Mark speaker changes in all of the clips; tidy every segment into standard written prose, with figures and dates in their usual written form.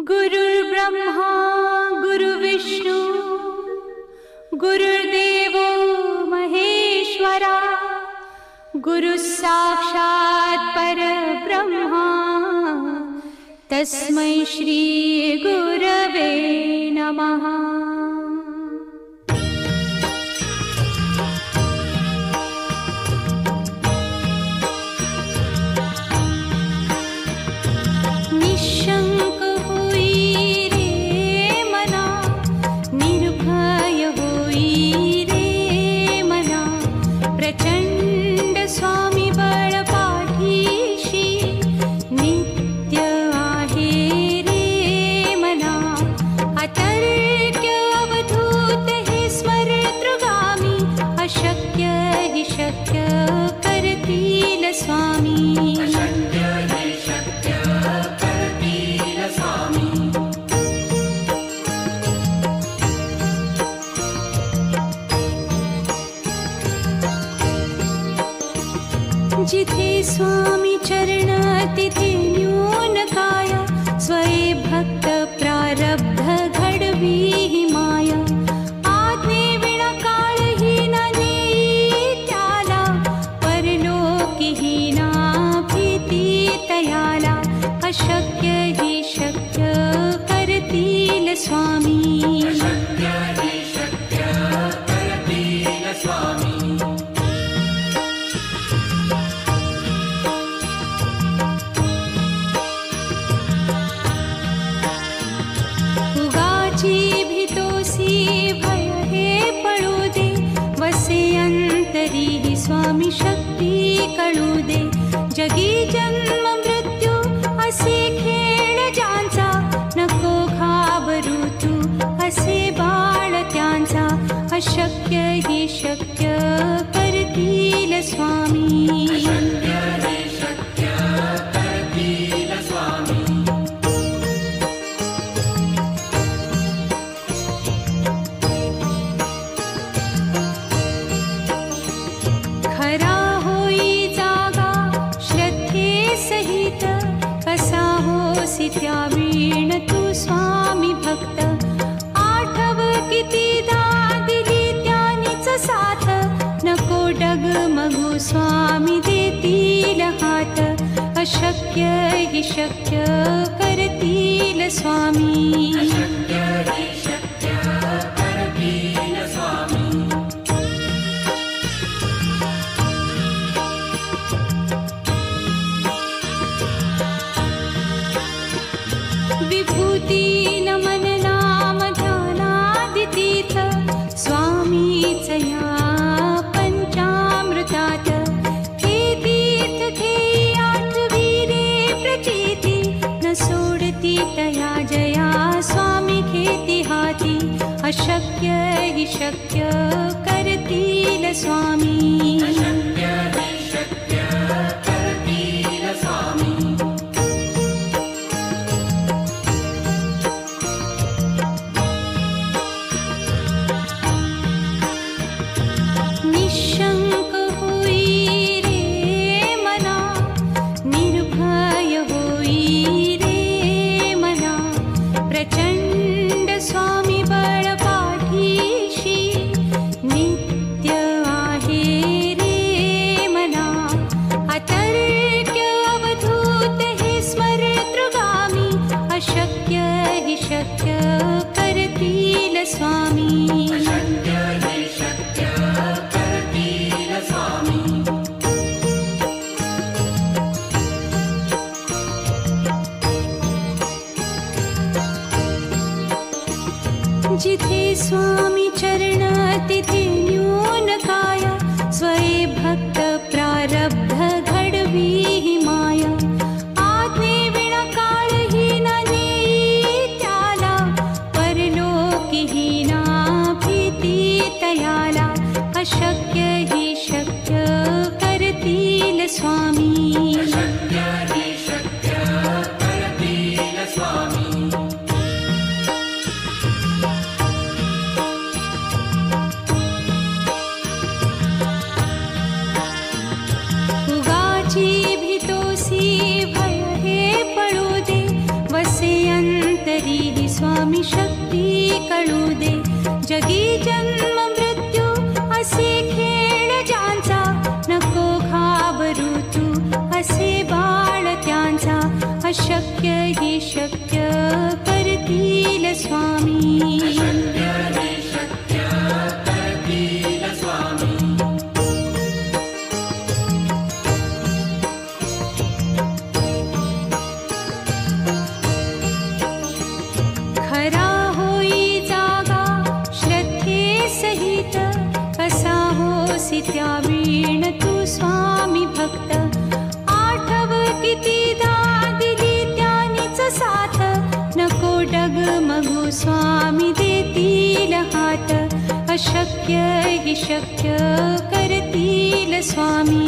Speaker 1: गुरुर्ब्रह्मा गुरुर्विष्णू गुरुर्देवो महेश्वरा गुरुः साक्षात् परब्रह्मा तस्मै श्री गुरवे नमः। निशंक होई रे मना, निर्भय होई रे मना, प्रचंड स्वामी बळ पाठीशी नित्य आहे रे मना। अतर्क्य अवधूत हे स्मरतृगामी, अशक्य हि शक्य करतील स्वामी। जिथे स्वामी चरण तिथे न्यून काय, स्वये भक्त प्रारब्ध घडवी ही माया। आज्ञे विना काळही न नेई त्याला, परलोकी ही ना भीती तयाला। अशक्य ही शक्य करतील स्वामी। भय हे पळू दे, वसे अंतरी ही स्वामी शक्ती कळू दे। जगी जन्म मृत्यू असे खेळ ज्यांचा, नको घाबरू तू असे बाळ त्यांचा। अशक्य ही शक्य करतील स्वामी। त्यावीण तू स्वामी भक्त, आठव कितीदा दिली त्यानीच साथ। नको डगमगू स्वामी देतील हात, अशक्य हि शक्य करतील स्वामी। विभूती नमन नाम ध्यानादितीर्थ, स्वामीच या पंचामृतात। हे तीर्थ घेई आठवी रे प्रचिती, न सोडती तया जया स्वामी घेती हाती। अशक्य हि शक्य करतील स्वामी। निशंक होई रे मना, निर्भय होई रे मना, प्रचंड स्वामी बळ पाठीशी नित्य आहे रे मना। अतर्क्य अवधूत हे स्मरतृगामी, अशक्य हि शक्य करतील स्वामी। जिथे स्वामी चरण तिथे न्यून काय, स्वये भक्त प्रारब्ध घडवी ही माया। आज्ञे विना काळही न नेई त्याला, परलोकी ही ना भीती तयाला। अशक्य ही शक्य करतील स्वामी। अंतरी स्वामी शक्ती कळू दे. जगी जन्म मृत्यू असे खेळ ज्यांचा, नको घाबरू तू असे बाळ त्यांचा. अशक्य ही शक्य करतील स्वामी. खरा होई जागा श्रद्धे सहित, कसा होसी त्या वीण तू स्वामी भक्त. आठव कितीदा दिली त्यानीच साथ, नको डगमगू स्वामी देतील हात. अशक्य ही शक्य करतील स्वामी.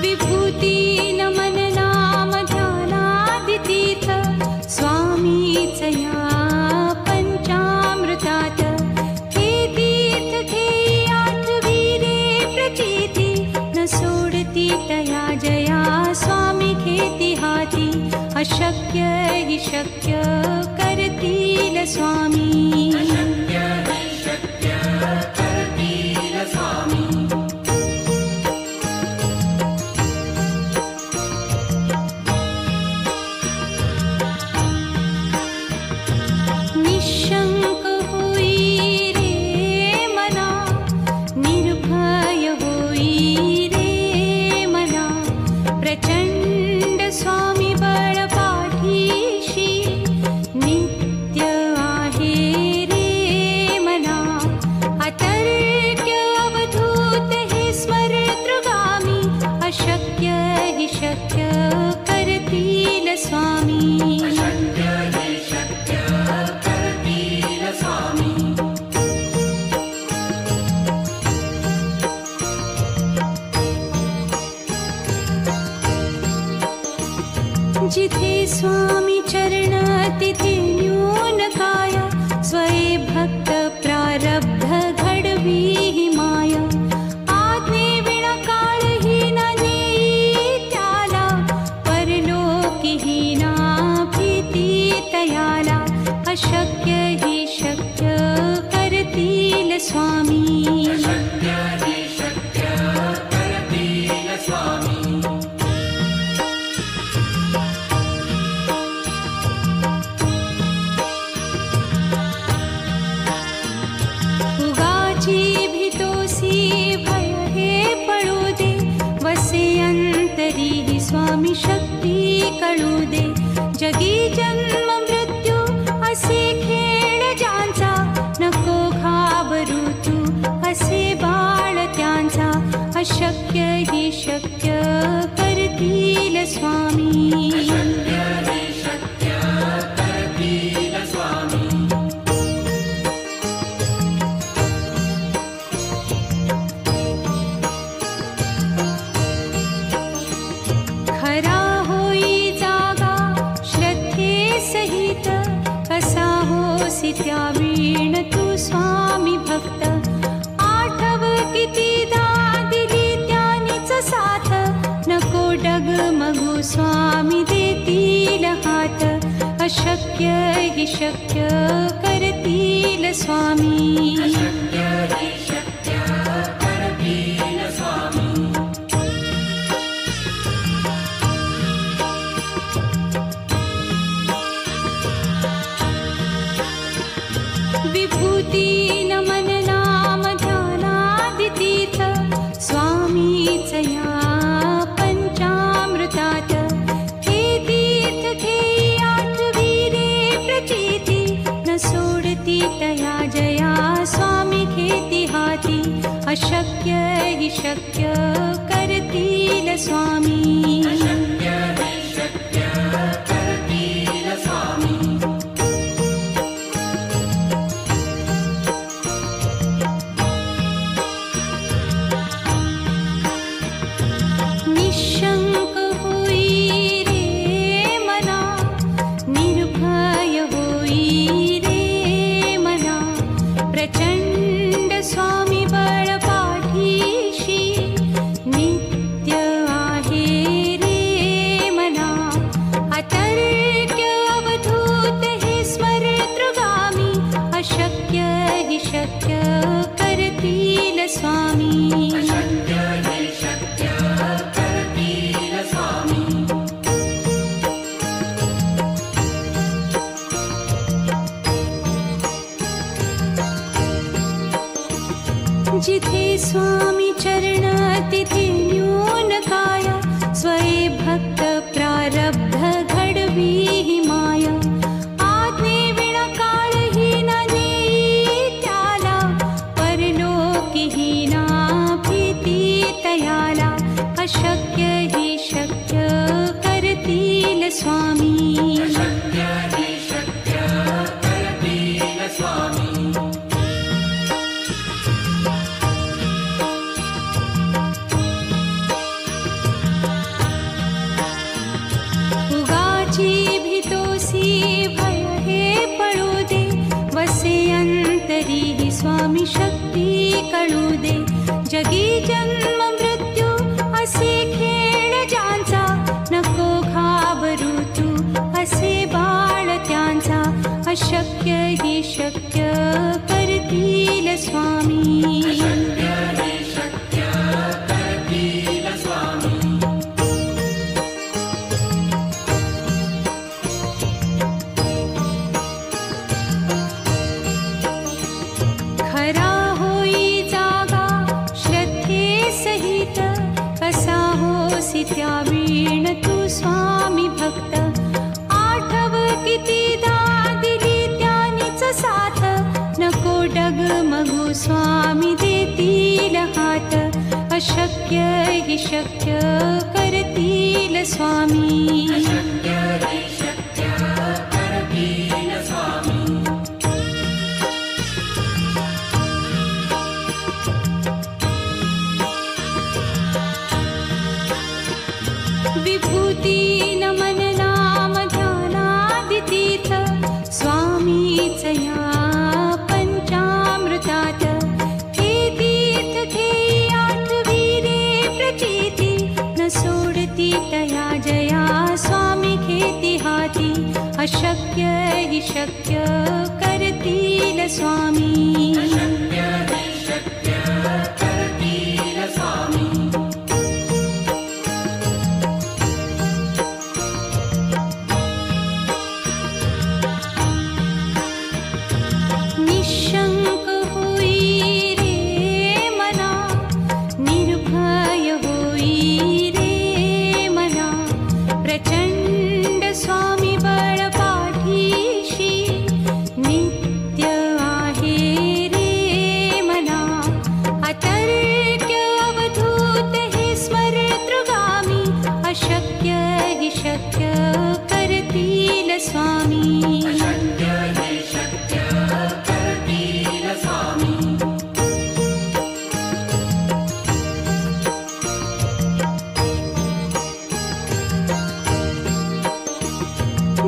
Speaker 1: विभूती नमन नाम ध्यानादितीर्थ, स्वामीच या पंचामृतात. हे तीर्थ घेई आठवीरे प्रचिती, न सोडती तया जया स्वामी घेती हाती. अशक्य ही शक्य करतील स्वामी. निशंक होई रे मना, निर्भय होई रे मना. प्रचंड स्वामी बळ पाठीशी, नित्य आहे रे मना. अतर्क्य अवधूत हे स्मरतृगामी, अशक्य ही शक्य करतील स्वामी. जिथे स्वामी चरण तिथे न्यून काया, स्वये भक्त प्रारब्ध घडवी ही माया. आज्ञे विना काळही ना नेई त्याला, परलोकी ही ना भीती तयाला. अशक्य ही शक्य करतील स्वामी. उगाची भीतोसी भय हे पळू दे, वसे अंतरी स्वामी शक्ती कळू दे. जगी जन्म मृत्यू असे खेळ ज्यांचा, नको घाबरू तू असे बाळ त्यांचा. अशक्य ही शक्य करतील स्वामी. खरा होई जागा श्रद्धे सहित, कसा होसी त्या वीण तू स्वामी भक्त. आठव कितीदा दिली त्यानीच साथ, नको डगमगू स्वामी देतील हात. अशक्य ही शक्य करतील स्वामी. विभूती नमन नाम ध्यानादितीर्थ, स्वामीच या पंचामृतात. हे तीर्थ घेई आठवीरे प्रचिती, न सोडती तया जया स्वामी घेती हाती. अशक्य ही शक्य करतील स्वामी. निशंक होई रे मना, निर्भय होई रे जिथे स्वामी चरण तिथे न्यून काया, स्वये भक्त प्रारब्ध घडवी ही माया. आज्ञे विना काळही न नेई त्याला, परलोकी ही ना भीती तयाला. अशक्य ही शक्य करतील स्वामी.
Speaker 2: अशक्य ही शक्य करतील स्वामी.
Speaker 1: उगाची भीतोसी भय हे पळू दे, वसे अंतरी ही स्वामी शक्ती कळू दे. जगी जन्म मृत्यू असे खेळ ज्यांचा, नको घाबरू तू असे बाळ त्यांचा. अशक्य ही शक्य करतील स्वामी.
Speaker 2: अशक्य ही शक्य करतील स्वामी.
Speaker 1: खरा होई जागा श्रद्धे सहित, कसा होसी त्या वीण तू स्वामी भक्त. आठव कितीदा दिली त्यानीच साथ, नको डगमगू स्वामी देतील हात. अशक्य ही शक्य करतील स्वामी.
Speaker 2: अशक्य ही शक्य करतील स्वामी.
Speaker 1: विभूती नमन नाम ध्यानादि तीर्थ, स्वामीच या पंचामृतात. हे तीर्थ घेई आठवी रे प्रचिती, न सोडती तया जया स्वामी घेती हाती. अशक्य ही शक्य करतील स्वामी.
Speaker 2: अशक्य ही शक्य करतील स्वामी.
Speaker 1: निशंक होई रे मना, निर्भय होई रे मना. प्रचंड स्वामी बळ पाठीशी, नित्य आहे रे मना. अतर्क्य अवधूत हे स्मरतृगामी, अशक्य ही शक्य करतील स्वामी.
Speaker 2: अशक्य ही शक्य करतील स्वामी.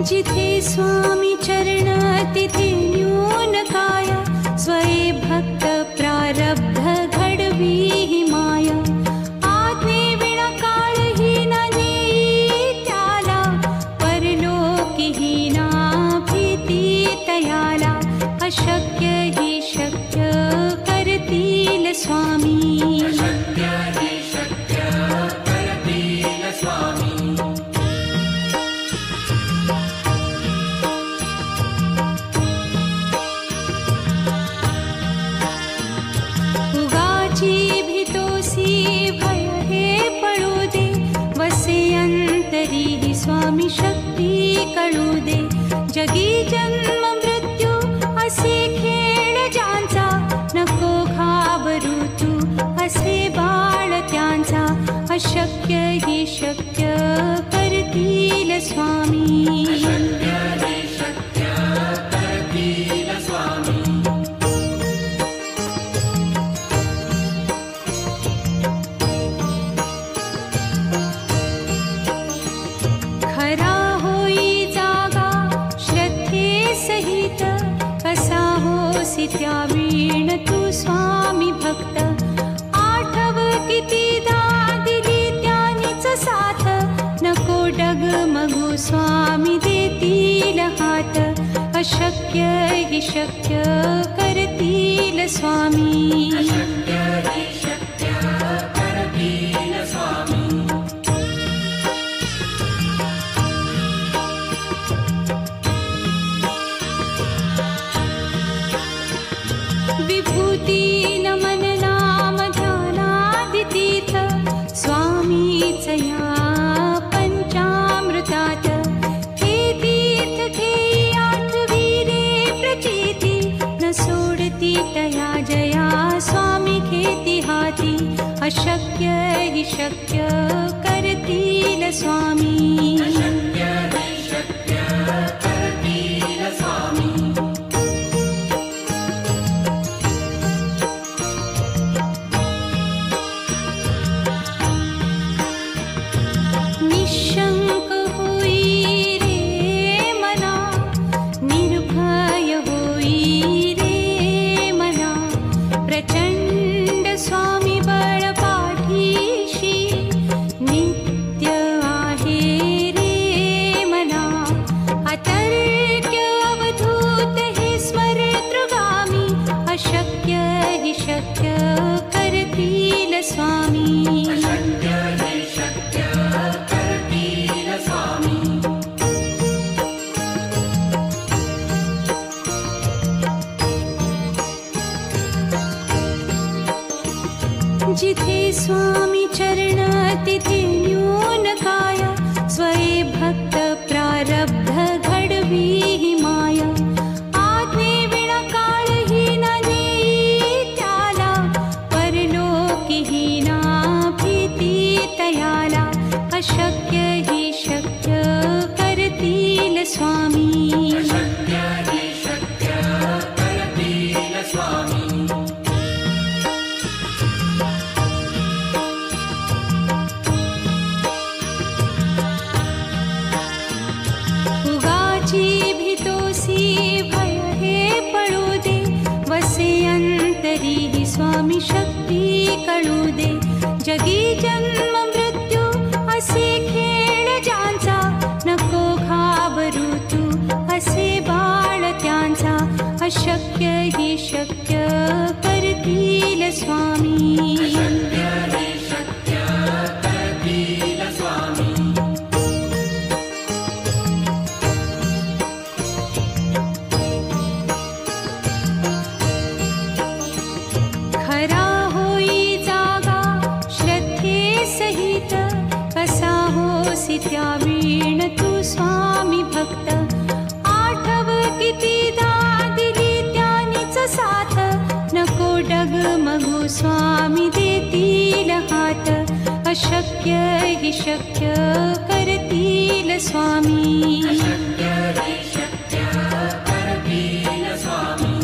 Speaker 1: जिथे स्वामी चरण तिथे न्यून काया, स्वये भक्त प्रारब्ध घडवी ही माया. आज्ञे विना काळही न नेई त्याला, परलोकी ही ना भीती तयाला. अशक्य ही शक्य करतील स्वामी.
Speaker 2: अशक्य ही शक्य करतील स्वामी.
Speaker 1: उगाची भीतोसी भय हे पळू दे, वसे अंतरी ही स्वामी शक्ती कळू दे. जगी जन्म मृत्यू असे खेळ ज्यांचा, नको घाबरू तू असे बाळ त्यांचा. अशक्य ही शक्य करतील स्वामी.
Speaker 2: अशक्य ही शक्य करतील स्वामी.
Speaker 1: खरा होई जागा श्रद्धे सहित, कसा होसी त्या वीण तू स्वामी भक्त. आठव कितीदा दिली त्यानीच साथ, नको डगमगू स्वामी देतील हात. अशक्य ही शक्य करतील स्वामी.
Speaker 2: अशक्य ही शक्य करतील स्वामी.
Speaker 1: विभूती नमन नाम शक्य करतील स्वामी.
Speaker 2: अशक्य हि शक्य करतील स्वामी.
Speaker 1: निशंक होई रे मना, निर्भय होई रे मना, प्रचंड स्वामी बळ पाठीशी नित्य आहे रे मना. अतर्क्य अवधूत हे स्मरतृगामी, अशक्य हि शक्य करतील स्वामी.
Speaker 2: अशक्य हि शक्य करतील स्वामी.
Speaker 1: जिथे स्वामी चरण तिथे न्यून काय, स्वये भक्त प्रारब्ध घडवी ही माया. आज्ञे विना काळही न नेई त्याला, परलोकीही ना भीती तयाला. अशक्य हि शक्य करतील स्वामी.
Speaker 2: अशक्य हि शक्य करतील स्वामी.
Speaker 1: उगाची भीतोसी भय हे पळू दे, वसे अंतरी ही स्वामी शक्ती कळू दे. जगी जन्म मृत्यू असे खेळ ज्यांचा, नको घाबरू तू असे बाळ त्यांचा. अशक्य हि शक्य करतील स्वामी.
Speaker 2: अशक्य हि शक्य करतील स्वामी.
Speaker 1: खरा होई जागा श्रद्धे सहित, कसा होसी त्या वीण तू स्वामी भक्त. आठव कितीदा दिली त्यानीच साथ, नको डगमगू स्वामी देतील हात. अशक्य हि शक्य करतील स्वामी.
Speaker 2: अशक्य हि शक्य करतील स्वामी.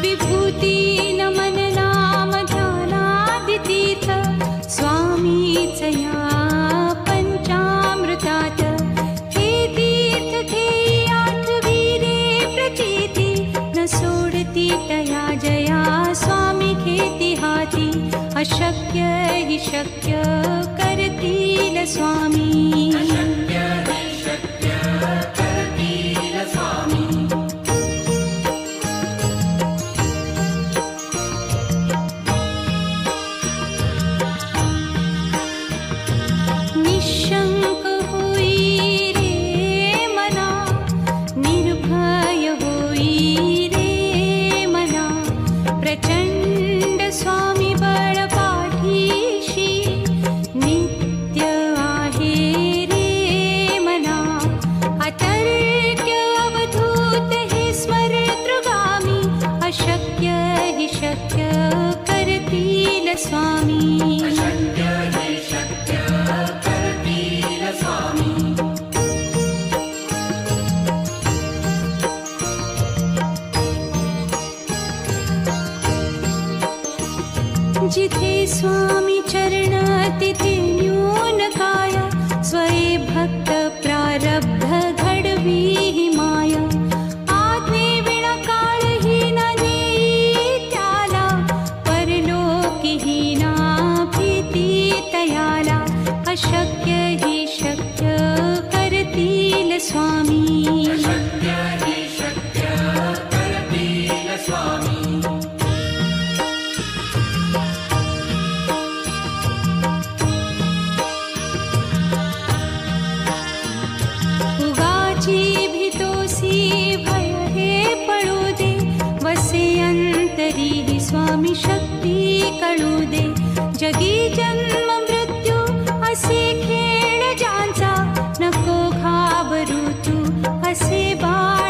Speaker 1: विभूती नमन नाम ध्यानादितीर्थ, स्वामीच या पंचामृतात. हे तीर्थ घेई आठवी रे प्रचिती, न सोडती तया जया स्वामी घेती हाती. अशक्य हि शक्य करतील स्वामी.
Speaker 2: अशक्य हि शक्य करतील स्वामी.
Speaker 1: निशंक होई रे मना, निर्भय होई रे मना, प्रचंड स्वामी बळ पाठीशी नित्य आहे रे मना. अतर्क्य अवधूत हे स्मरतृगामी, अशक्य हि शक्य करतील स्वामी.
Speaker 2: अशक्य हि शक्य करतील स्वामी.
Speaker 1: जिथे स्वामी चरण तिथे न्यून काय, स्वये भक्त प्रारब्ध घडवी ही माया. आज्ञे विना काळही न नेई त्याला, परलोकीही ना भीती तयाला. अशक्य हि शक्य करतील स्वामी.
Speaker 2: अशक्य हि शक्य करतील स्वामी.
Speaker 1: उगाची भीतोसी भय हे पळू दे, वसे अंतरी ही स्वामी शक्ती कळू दे. जगी जन्म मृत्यू असे खेळ ज्यांचा, नको घाबरू तू असे बाळ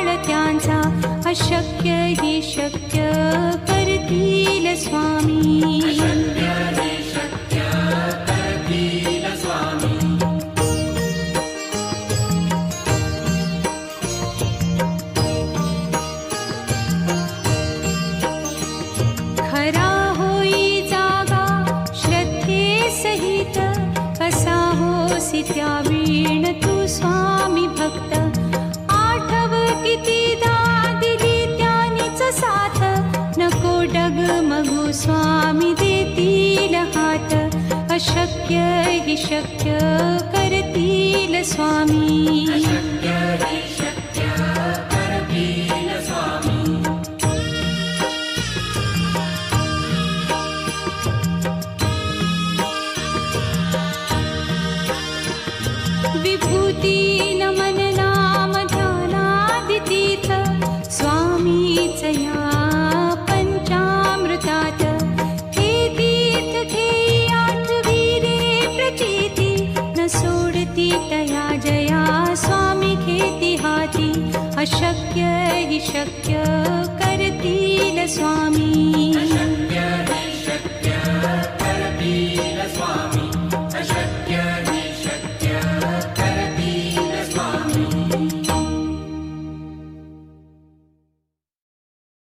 Speaker 1: त्यावीण तू स्वामी भक्त आठव कितीदा दिली त्यानीच साथ नको डगमगू स्वामी देतील हात अशक्य हि शक्य करतील स्वामी
Speaker 2: अशक्य हि शक्य करतील स्वामी
Speaker 1: विभूती नमन नाम ध्यानादितीर्थ स्वामीच या पंचामृतात हे तीर्थ घेई आठविले प्रचिती न सोडती तया जया स्वामी घेती हाती अशक्य हि शक्य करतील स्वामी